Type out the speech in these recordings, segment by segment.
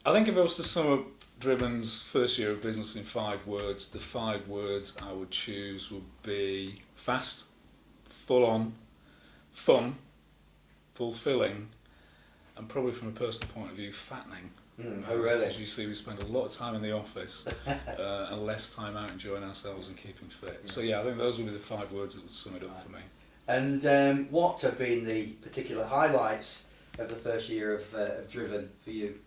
I think if I was to sum up Driven's first year of business in 5 words, the 5 words I would choose would be fast, full on, fun, fulfilling, and probably from a personal point of view, fattening. Oh, really? As you see, we spend a lot of time in the office and less time out enjoying ourselves and keeping fit. So yeah, I think those would be the 5 words that would sum it up for me. And what have been the particular highlights of the first year of Driven for you?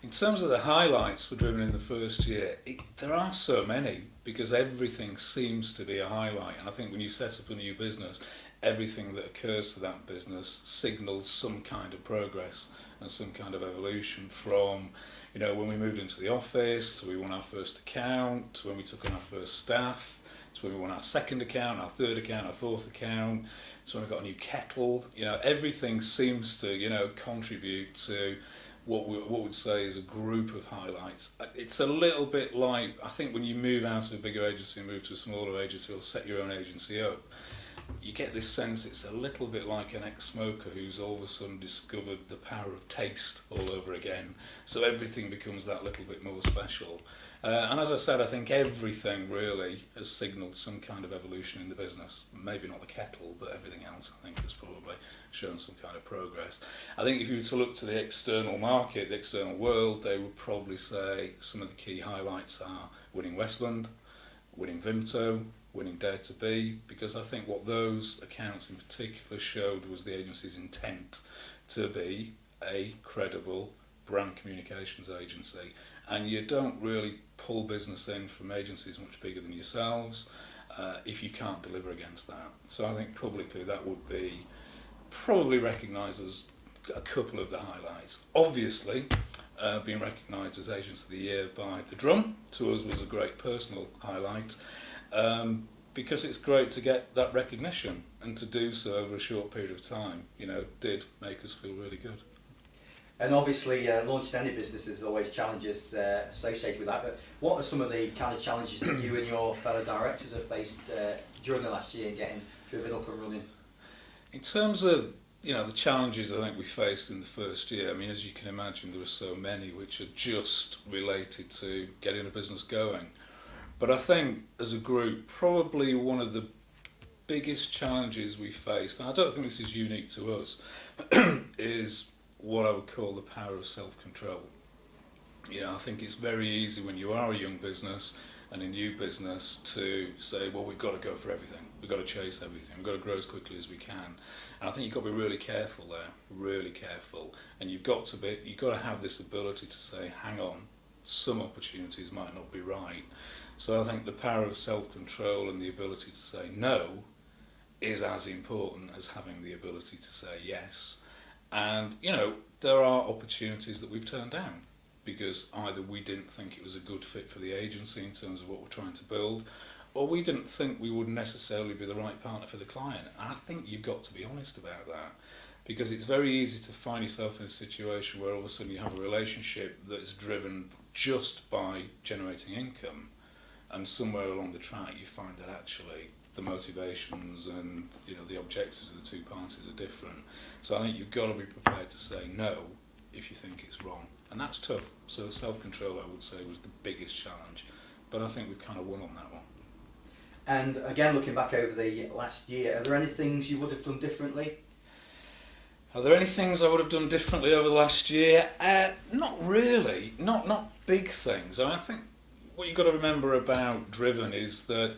In terms of the highlights for Driven in the first year, there are so many because everything seems to be a highlight. And I think when you set up a new business, everything that occurs to that business signals some kind of progress and some kind of evolution from, when we moved into the office, to we won our first account, to when we took on our first staff, to when we won our second account, our third account, our fourth account, to when we got a new kettle. Everything seems to, contribute to what we'd say is a group of highlights. It's a little bit like, I think when you move out of a bigger agency and move to a smaller agency or set your own agency up, you get this sense it's a little bit like an ex-smoker who's all of a sudden discovered the power of taste all over again. So everything becomes that little bit more special. And as I said, I think everything really has signalled some kind of evolution in the business. Maybe not the kettle, but everything else I think has probably shown some kind of progress. I think if you were to look to the external market, the external world, they would probably say some of the key highlights are winning Westland, winning Vimto, winning Dare to Be, because I think what those accounts in particular showed was the agency's intent to be a credible brand communications agency. And you don't really pull business in from agencies much bigger than yourselves if you can't deliver against that. So I think publicly that would be probably recognised as a couple of the highlights. Obviously, being recognised as Agents of the Year by The Drum, to us was a great personal highlight, because it's great to get that recognition, and to do so over a short period of time, did make us feel really good. And obviously, launching any business is always challenges associated with that. But what are some of the kind of challenges that you and your fellow directors have faced during the last year in getting Driven up and running? In terms of the challenges I think we faced in the first year, I mean, as you can imagine, there were so many which are just related to getting a business going. But I think as a group, probably one of the biggest challenges we faced, and I don't think this is unique to us, is what I would call the power of self-control. I think it's very easy when you are a young business and a new business to say, well, we've got to go for everything, we've got to chase everything, we've got to grow as quickly as we can. And I think you've got to be really careful there, really careful. And you've got to have this ability to say, hang on, some opportunities might not be right. So I think the power of self-control and the ability to say no is as important as having the ability to say yes. And, there are opportunities that we've turned down because either we didn't think it was a good fit for the agency in terms of what we're trying to build, or we didn't think we would necessarily be the right partner for the client. And I think you've got to be honest about that, because it's very easy to find yourself in a situation where all of a sudden you have a relationship that is driven just by generating income, and somewhere along the track you find that actually the motivations and the objectives of the two parties are different. So I think you've got to be prepared to say no if you think it's wrong, and that's tough. So self-control, I would say, was the biggest challenge, but I think we've kind of won on that one. And again, looking back over the last year, are there any things you would have done differently? Are there any things I would have done differently over the last year? Not really, not big things. I think what you've got to remember about Driven is that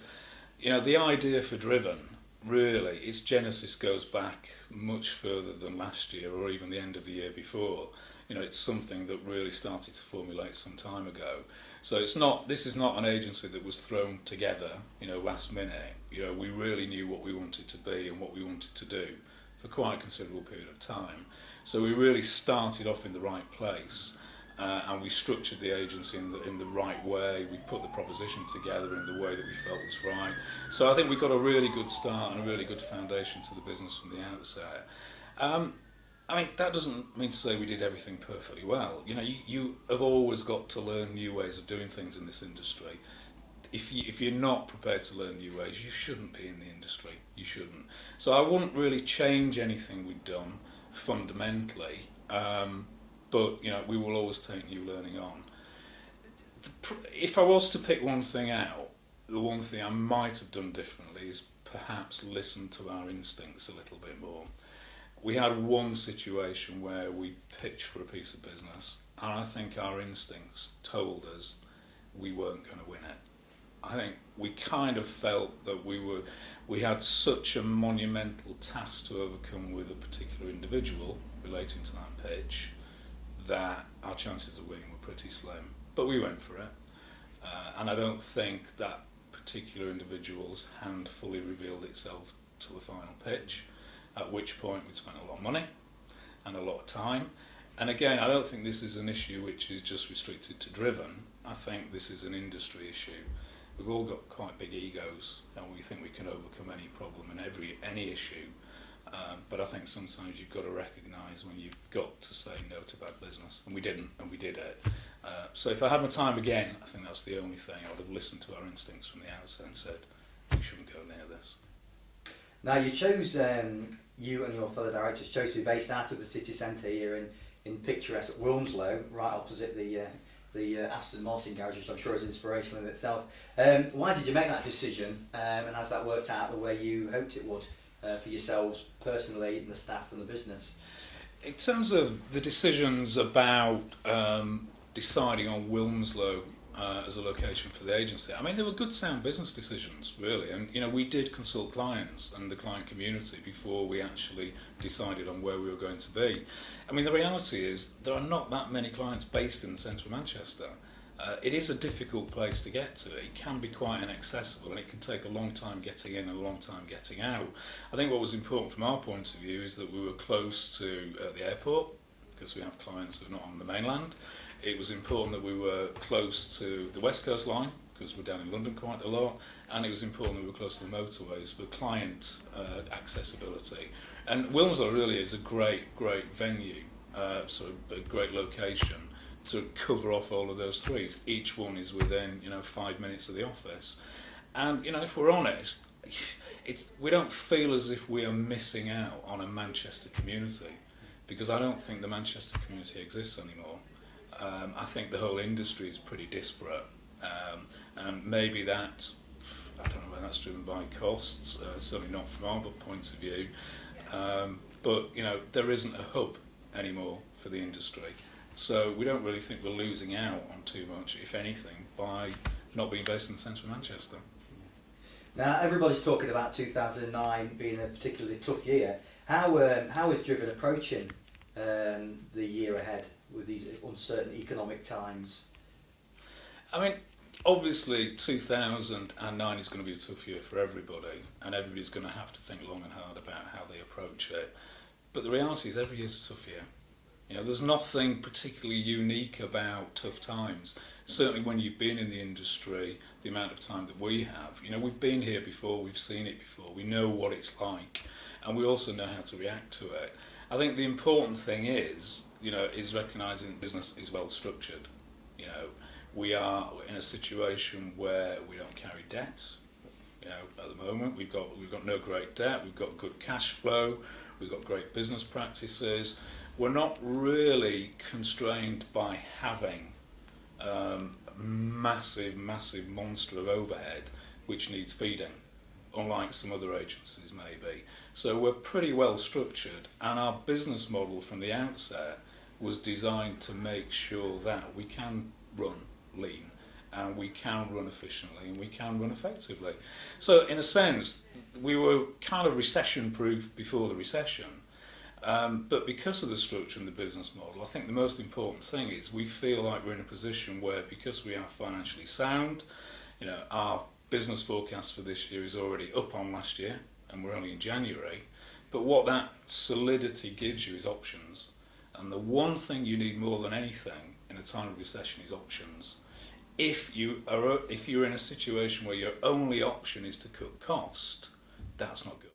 the idea for Driven, really, its genesis goes back much further than last year or even the end of the year before. It's something that really started to formulate some time ago. So this is not an agency that was thrown together, last minute. We really knew what we wanted to be and what we wanted to do for quite a considerable period of time. So we really started off in the right place. And we structured the agency in the right way. We put the proposition together in the way that we felt was right. So I think we got a really good start and a really good foundation to the business from the outset. That doesn't mean to say we did everything perfectly well. You have always got to learn new ways of doing things in this industry. If you're not prepared to learn new ways, you shouldn't be in the industry. You shouldn't. So I wouldn't really change anything we'd done fundamentally. but we will always take new learning on. If I was to pick one thing out, the one thing I might have done differently is perhaps listen to our instincts a little bit more. We had one situation where we pitched for a piece of business, and I think our instincts told us we weren't going to win it. I think we kind of felt that we had such a monumental task to overcome with a particular individual relating to that pitch that our chances of winning were pretty slim. But we went for it, and I don't think that particular individual's hand fully revealed itself to the final pitch, at which point we spent a lot of money and a lot of time. And again, I don't think this is an issue which is just restricted to Driven. I think this is an industry issue. We've all got quite big egos, and we think we can overcome any problem and any issue. But I think sometimes you've got to recognise when you've got to say no to bad business, and we didn't, and we did it. So if I had my time again, I think that's the only thing. I would have listened to our instincts from the outset and said, we shouldn't go near this. Now you chose, you and your fellow directors chose to be based out of the city centre here in picturesque Wilmslow, right opposite the Aston Martin garage, which I'm sure is inspirational in itself. Why did you make that decision, and has that worked out the way you hoped it would for yourselves personally, the staff and the business? In terms of the decisions about deciding on Wilmslow as a location for the agency, I mean, they were good sound business decisions, really, and we did consult clients and the client community before we actually decided on where we were going to be. I mean, the reality is there are not that many clients based in the centre of Manchester. It is a difficult place to get to. It can be quite inaccessible, and it can take a long time getting in and a long time getting out. I think what was important from our point of view is that we were close to the airport, because we have clients that are not on the mainland. It was important that we were close to the West Coast line, because we're down in London quite a lot, and it was important that we were close to the motorways for client accessibility. And Wilmslow really is a great venue, so a great location to cover off all of those three. Each one is within 5 minutes of the office, and if we're honest, we don't feel as if we are missing out on a Manchester community, because I don't think the Manchester community exists anymore. I think the whole industry is pretty disparate, and maybe that, I don't know whether that's driven by costs, certainly not from our point of view, but there isn't a hub anymore for the industry. So we don't really think we're losing out on too much, if anything, by not being based in the centre of Manchester. Now, everybody's talking about 2009 being a particularly tough year. How is Driven approaching the year ahead with these uncertain economic times? I mean, obviously 2009 is going to be a tough year for everybody, and everybody's going to have to think long and hard about how they approach it. But the reality is every year's a tough year. There's nothing particularly unique about tough times. Certainly when you've been in the industry, the amount of time that we have, we've been here before, we've seen it before, we know what it's like, and we also know how to react to it. I think the important thing is recognising that business is well structured. We are in a situation where we don't carry debt. At the moment we've got no great debt, we've got good cash flow, we've got great business practices. We're not really constrained by having a massive monster of overhead which needs feeding, unlike some other agencies maybe. So we're pretty well structured, and our business model from the outset was designed to make sure that we can run lean, and we can run efficiently, and we can run effectively. So in a sense, we were kind of recession-proof before the recession. But because of the structure and the business model, I think the most important thing is we feel like we're in a position where, because we are financially sound, our business forecast for this year is already up on last year, and we're only in January. But what that solidity gives you is options. And the one thing you need more than anything in a time of recession is options. If you're in a situation where your only option is to cut cost, that's not good.